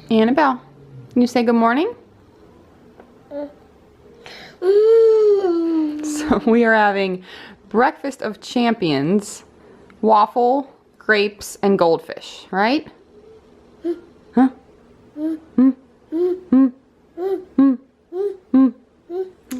Annabelle, can you say good morning? So we are having breakfast of champions, waffle, grapes, and goldfish, right? Huh?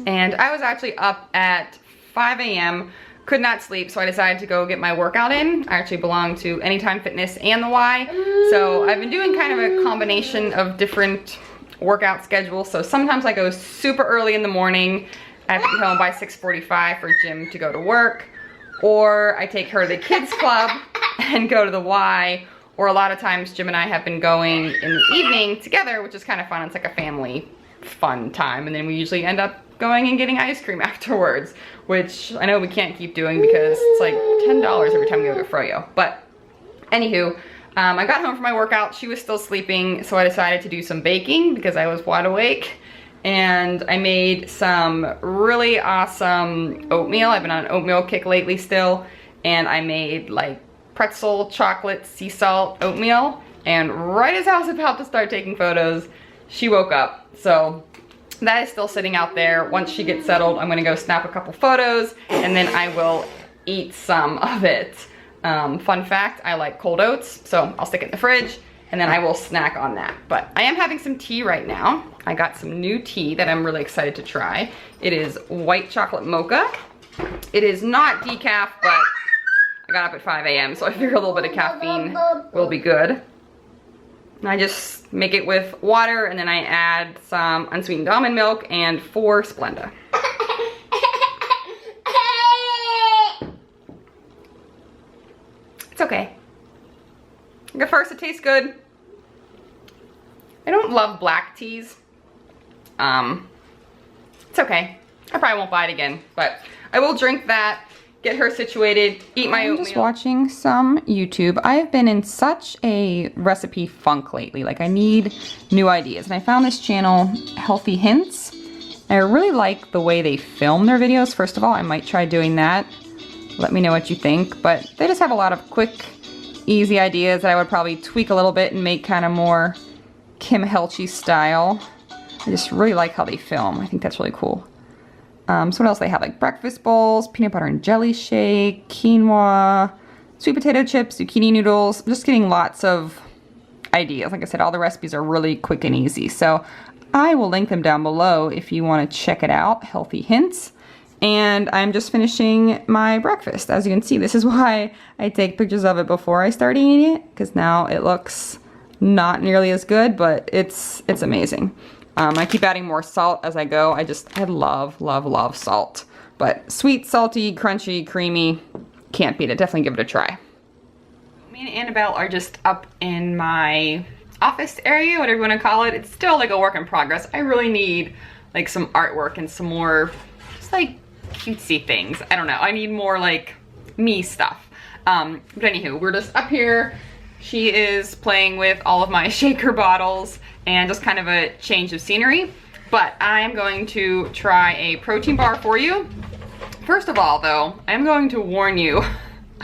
And I was actually up at 5 a.m., could not sleep, so I decided to go get my workout in. I actually belong to Anytime Fitness and the Y, so I've been doing kind of a combination of different workout schedules. So sometimes I go super early in the morning. I have to be home by 6:45 for Jim to go to work, or I take her to the kids club and go to the Y, or a lot of times Jim and I have been going in the evening together, which is kind of fun. It's like a family fun time, and then we usually end up going and getting ice cream afterwards, which I know we can't keep doing because it's like $10 every time we go to Froyo. But anywho, I got home from my workout. She was still sleeping, so I decided to do some baking because I was wide awake. And I made some really awesome oatmeal. I've been on an oatmeal kick lately still. And I made like pretzel, chocolate, sea salt oatmeal. And right as I was about to start taking photos, she woke up. So that is still sitting out there. Once she gets settled, I'm gonna go snap a couple photos and then I will eat some of it. Fun fact, I like cold oats, so I'll stick it in the fridge and then I will snack on that. But I am having some tea right now. I got some new tea that I'm really excited to try. It is white chocolate mocha. It is not decaf, but I got up at 5 a.m. so I figure a little bit of caffeine will be good. And I just make it with water and then I add some unsweetened almond milk and 4 Splenda. It's okay. At first it tastes good. I don't love black teas. It's okay. I probably won't buy it again, but I will drink that, get her situated, eat my oatmeal. I'm just watching some YouTube. I've been in such a recipe funk lately. Like, I need new ideas. And I found this channel, Healthy Hints. I really like the way they film their videos. First of all, I might try doing that. Let me know what you think. But they just have a lot of quick, easy ideas that I would probably tweak a little bit and make kind of more KimHoeltje style. I just really like how they film. I think that's really cool. So what else they have? Like breakfast bowls, peanut butter and jelly shake, quinoa, sweet potato chips, zucchini noodles. I'm just getting lots of ideas. Like I said, all the recipes are really quick and easy. So I will link them down below if you want to check it out, Healthy Hints. And I'm just finishing my breakfast. As you can see, this is why I take pictures of it before I start eating it, because now it looks not nearly as good, but it's amazing. I keep adding more salt as I go. I love, love, love salt. But sweet, salty, crunchy, creamy, can't beat it. Definitely give it a try. Me and Annabelle are just up in my office area, whatever you want to call it. It's still like a work in progress. I really need like some artwork and some more just like cutesy things. I don't know. I need more like me stuff. But anywho, we're just up here. She is playing with all of my shaker bottles and just kind of a change of scenery. But I am going to try a protein bar for you. First of all though, I'm going to warn you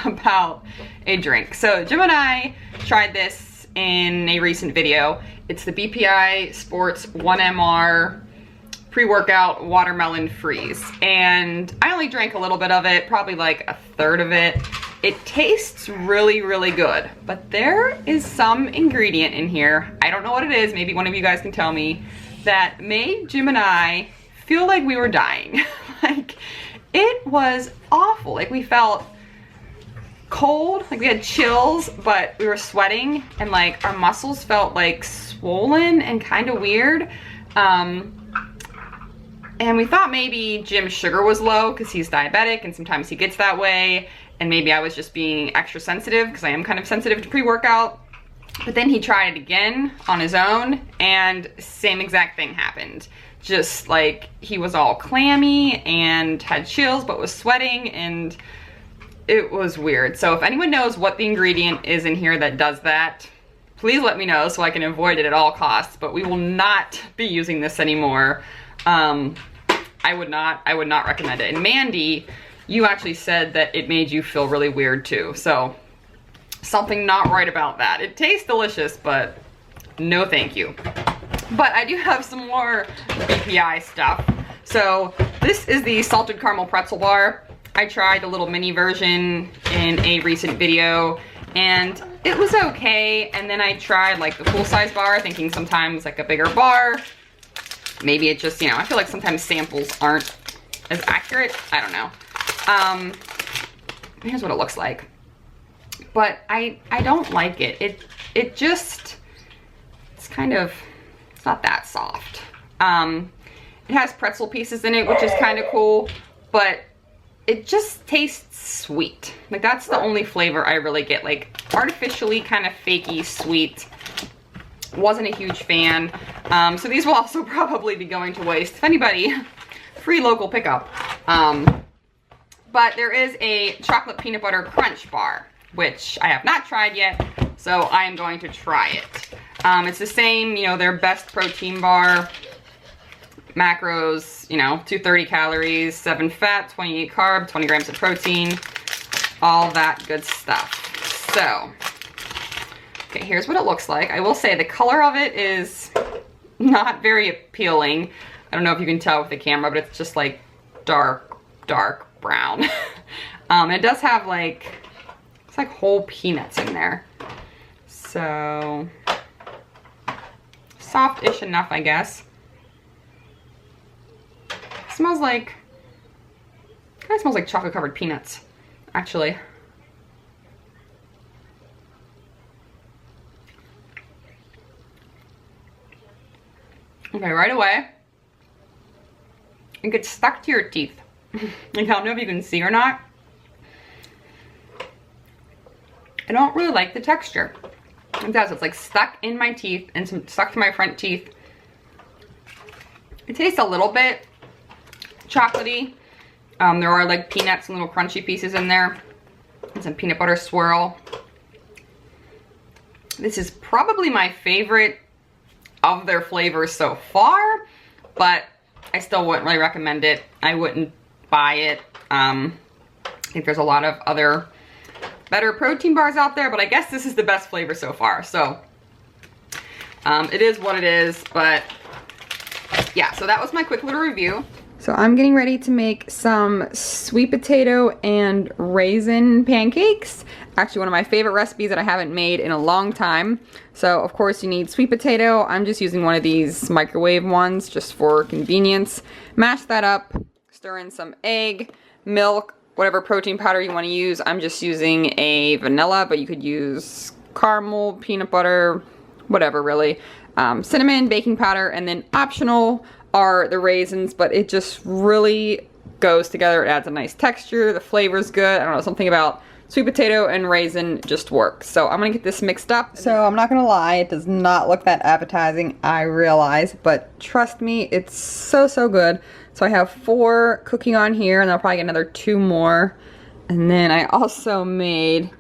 about a drink. So Jim and I tried this in a recent video. It's the BPI Sports 1MR pre-workout watermelon freeze. And I only drank a little bit of it, probably like a third of it. It tastes really, really good, but there is some ingredient in here, I don't know what it is, maybe one of you guys can tell me, that made Jim and I feel like we were dying. Like, it was awful. Like, we felt cold, like we had chills, but we were sweating, and like our muscles felt like swollen and kind of weird. And we thought maybe Jim's sugar was low because he's diabetic and sometimes he gets that way. And maybe I was just being extra sensitive because I am kind of sensitive to pre-workout. But then he tried it again on his own and same exact thing happened. Just like he was all clammy and had chills but was sweating, and it was weird. So if anyone knows what the ingredient is in here that does that, please let me know so I can avoid it at all costs. But we will not be using this anymore. I would not recommend it. And Mandy, you actually said that it made you feel really weird too. So something not right about that. It tastes delicious, but no thank you. But I do have some more BPI stuff. So this is the salted caramel pretzel bar. I tried the little mini version in a recent video and it was okay. And then I tried like the full size bar, thinking sometimes like a bigger bar. Maybe it just, you know, I feel like sometimes samples aren't as accurate. I don't know. Here's what it looks like. But I don't like it. It just, it's kind of, it's not that soft. It has pretzel pieces in it, which is kind of cool, but it just tastes sweet. Like that's the only flavor I really get, like artificially kind of fakey sweet. Wasn't a huge fan. So these will also probably be going to waste. If anybody, free local pickup. But there is a chocolate peanut butter crunch bar, which I have not tried yet, so I am going to try it. It's the same, you know, their best protein bar. Macros, you know, 230 calories, 7 fat, 28 carb, 20 grams of protein, all that good stuff. So, okay, here's what it looks like. I will say the color of it is not very appealing. I don't know if you can tell with the camera, but it's just like dark brown. It does have like, it's like whole peanuts in there. So, soft-ish enough, I guess. Smells like, kind of smells like chocolate covered peanuts, actually. Okay, right away, it gets stuck to your teeth. Like, I don't know if you can see or not. I don't really like the texture. It does, it's like stuck in my teeth and stuck to my front teeth. It tastes a little bit chocolatey. There are like peanuts and little crunchy pieces in there. And some peanut butter swirl. This is probably my favorite of their flavors so far, but I still wouldn't really recommend it. I wouldn't buy it. I think there's a lot of other better protein bars out there, but I guess this is the best flavor so far. So it is what it is, but yeah, so that was my quick little review. So I'm getting ready to make some sweet potato and raisin pancakes. Actually, one of my favorite recipes that I haven't made in a long time. So of course you need sweet potato. I'm just using one of these microwave ones just for convenience. Mash that up, stir in some egg, milk, whatever protein powder you want to use. I'm just using a vanilla, but you could use caramel, peanut butter, whatever really. Cinnamon, baking powder, and then optional are the raisins, but it just really goes together. It adds a nice texture, the flavor's good. I don't know, something about sweet potato and raisin just works. So I'm gonna get this mixed up. So I'm not gonna lie, it does not look that appetizing, I realize, but trust me, it's so good. So I have 4 cooking on here, and I'll probably get another 2 more. And then I also made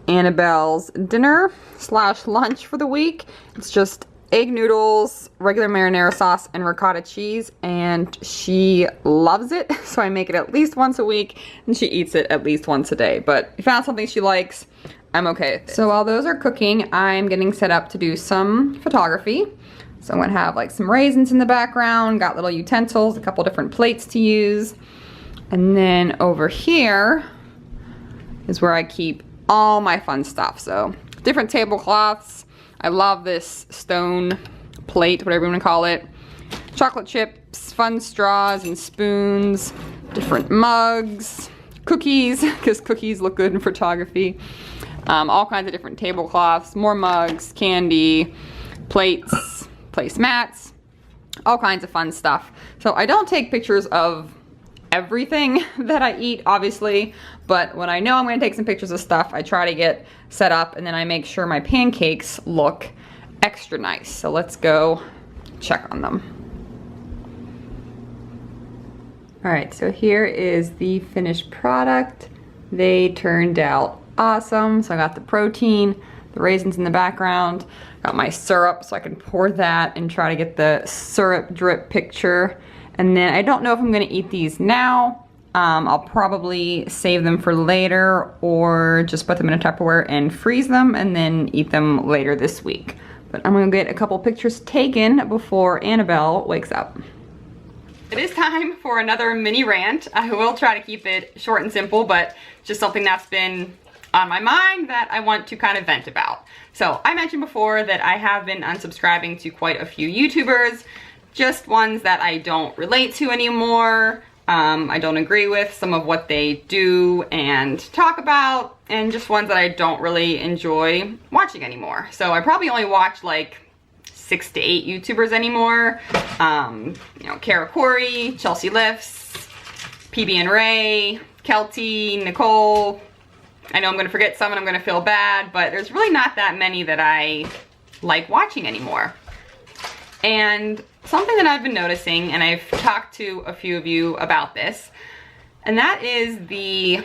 Annabelle's dinner / lunch for the week. It's just egg noodles, regular marinara sauce, and ricotta cheese, and she loves it. So I make it at least once a week, and she eats it at least once a day. But if I found something she likes, I'm okay with it. So while those are cooking, I'm getting set up to do some photography. So I'm gonna have like some raisins in the background, got little utensils, a couple different plates to use. And then over here is where I keep all my fun stuff. So different tablecloths. I love this stone plate, whatever you want to call it. Chocolate chips, fun straws and spoons, different mugs, cookies, because cookies look good in photography. All kinds of different tablecloths, more mugs, candy, plates, placemats, all kinds of fun stuff. So I don't take pictures of everything that I eat, obviously, but when I know I'm going to take some pictures of stuff, I try to get set up, and then I make sure my pancakes look extra nice. So let's go check on them. Alright, so here is the finished product. They turned out awesome. So I got the protein, the raisins in the background, got my syrup so I can pour that and try to get the syrup drip picture. And then I don't know if I'm gonna eat these now. I'll probably save them for later or just put them in a Tupperware and freeze them and then eat them later this week. But I'm gonna get a couple pictures taken before Annabelle wakes up. It is time for another mini rant. I will try to keep it short and simple, but just something that's been on my mind that I want to kind of vent about. So I mentioned before that I have been unsubscribing to quite a few YouTubers, just ones that I don't relate to anymore. I don't agree with some of what they do and talk about, and just ones that I don't really enjoy watching anymore. So I probably only watch like 6 to 8 YouTubers anymore. You know, Kara Corey, Chelsea Lifts, PB and Ray, Kelty, Nicole. I know I'm gonna forget some and I'm gonna feel bad, but there's really not that many that I like watching anymore. And something that I've been noticing, and I've talked to a few of you about this, and that is the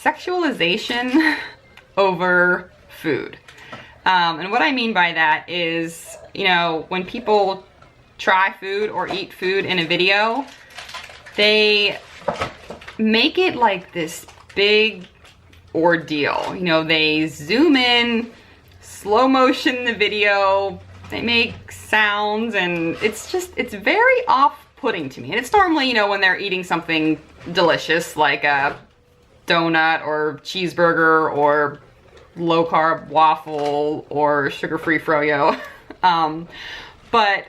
sexualization over food. And what I mean by that is, you know, when people try food or eat food in a video, they make it like this big ordeal. You know, they zoom in, slow motion the video, they make sounds, and it's very off-putting to me. And it's normally, you know, when they're eating something delicious like a donut or cheeseburger or low-carb waffle or sugar-free froyo. But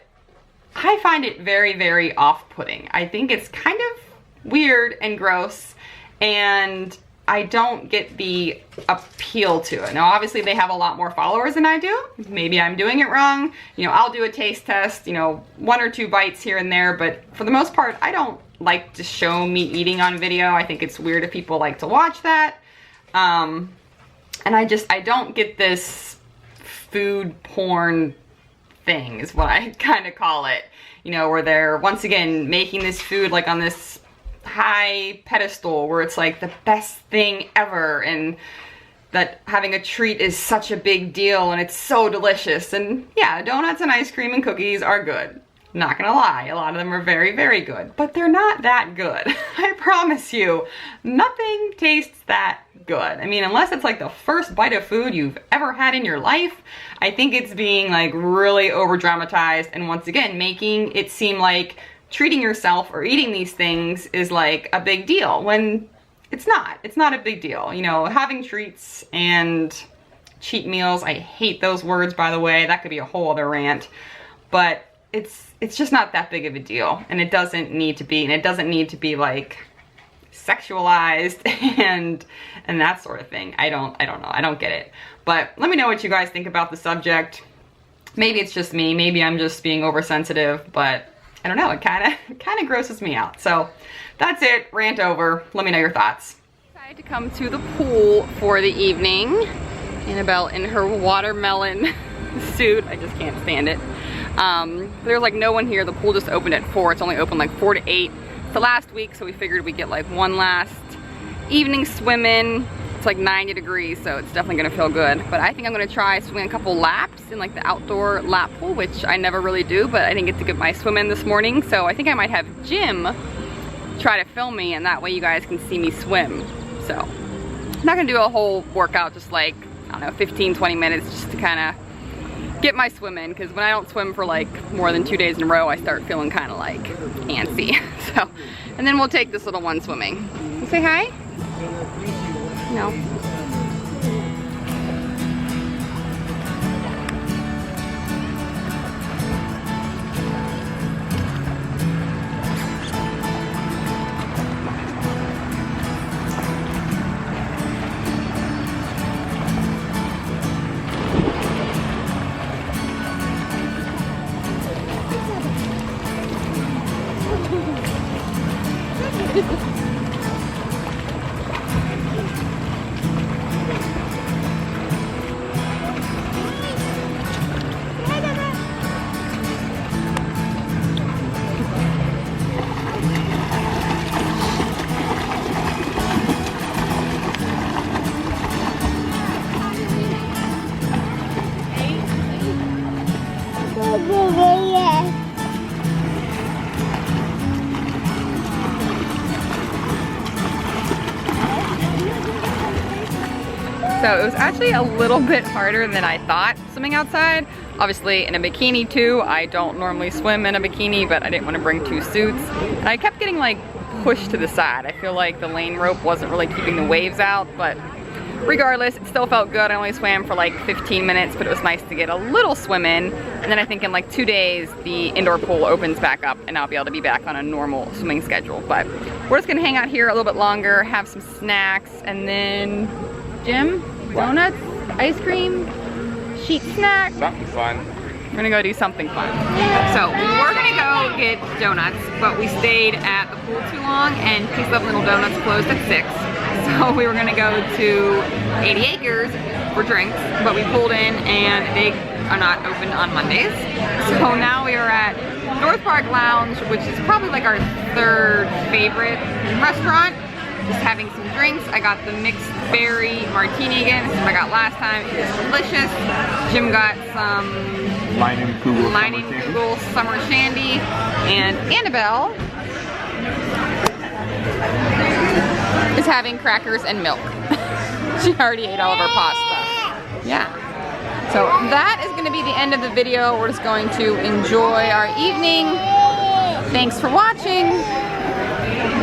I find it very, very off-putting. I think it's kind of weird and gross, and I don't get the appeal to it. Now, obviously they have a lot more followers than I do. Maybe I'm doing it wrong. You know, I'll do a taste test, you know, 1 or 2 bites here and there, but for the most part, I don't like to show me eating on video. I think it's weird if people like to watch that. And I don't get this food porn thing is what I kind of call it. You know, where they're once again making this food like on this high pedestal where it's like the best thing ever, and that having a treat is such a big deal and it's so delicious. And yeah, donuts and ice cream and cookies are good. Not gonna lie, a lot of them are very, very good, but they're not that good. I promise you, nothing tastes that good. I mean, unless it's like the first bite of food you've ever had in your life, I think it's being like really over dramatized, and once again, making it seem like treating yourself or eating these things is like a big deal when it's not. It's not a big deal. You know, having treats and cheat meals, I hate those words, by the way. That could be a whole other rant, but it's just not that big of a deal, and it doesn't need to be, and it doesn't need to be like sexualized and that sort of thing. I don't know. I don't get it. But let me know what you guys think about the subject. Maybe it's just me. Maybe I'm just being oversensitive, but I don't know. It kind of grosses me out. So that's it. Rant over. Let me know your thoughts. I decided to come to the pool for the evening. Annabelle in her watermelon suit. I just can't stand it. There's like no one here. The pool just opened at 4. It's only open like 4 to 8. It's the last week, so we figured we'd get like one last evening swim in. It's like 90 degrees, so it's definitely gonna feel good. But I think I'm gonna try swimming a couple laps in like the outdoor lap pool, which I never really do, but I didn't get to get my swim in this morning. So I think I might have Jim try to film me, and that way you guys can see me swim. So I'm not gonna do a whole workout, just like, I don't know, 15, 20 minutes just to kind of get my swim in, because when I don't swim for like more than 2 days in a row, I start feeling kind of like antsy. So, and then we'll take this little one swimming. You say hi? No. So it was actually a little bit harder than I thought swimming outside. Obviously in a bikini too. I don't normally swim in a bikini, but I didn't want to bring 2 suits. And I kept getting like pushed to the side. I feel like the lane rope wasn't really keeping the waves out, but regardless, it still felt good. I only swam for like 15 minutes, but it was nice to get a little swim in. And then I think in like 2 days, the indoor pool opens back up and I'll be able to be back on a normal swimming schedule. But we're just gonna hang out here a little bit longer, have some snacks, and then, Jim, donuts, ice cream, sheet snack. Something fun. We're gonna go do something fun. So we were gonna go get donuts, but we stayed at the pool too long and Peace Love Little Donuts closed at 6. So we were gonna go to 80 Acres for drinks, but we pulled in and they are not open on Mondays. So now we are at North Park Lounge, which is probably like our 3rd favorite restaurant. Just having some drinks. I got the mixed berry martini again. This is what I got last time. It is delicious. Jim got some Kugel Summer Shandy. And Annabelle is having crackers and milk. She already ate all of her pasta. Yeah. So that is going to be the end of the video. We're just going to enjoy our evening. Thanks for watching.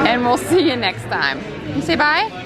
And we'll see you next time. You say bye?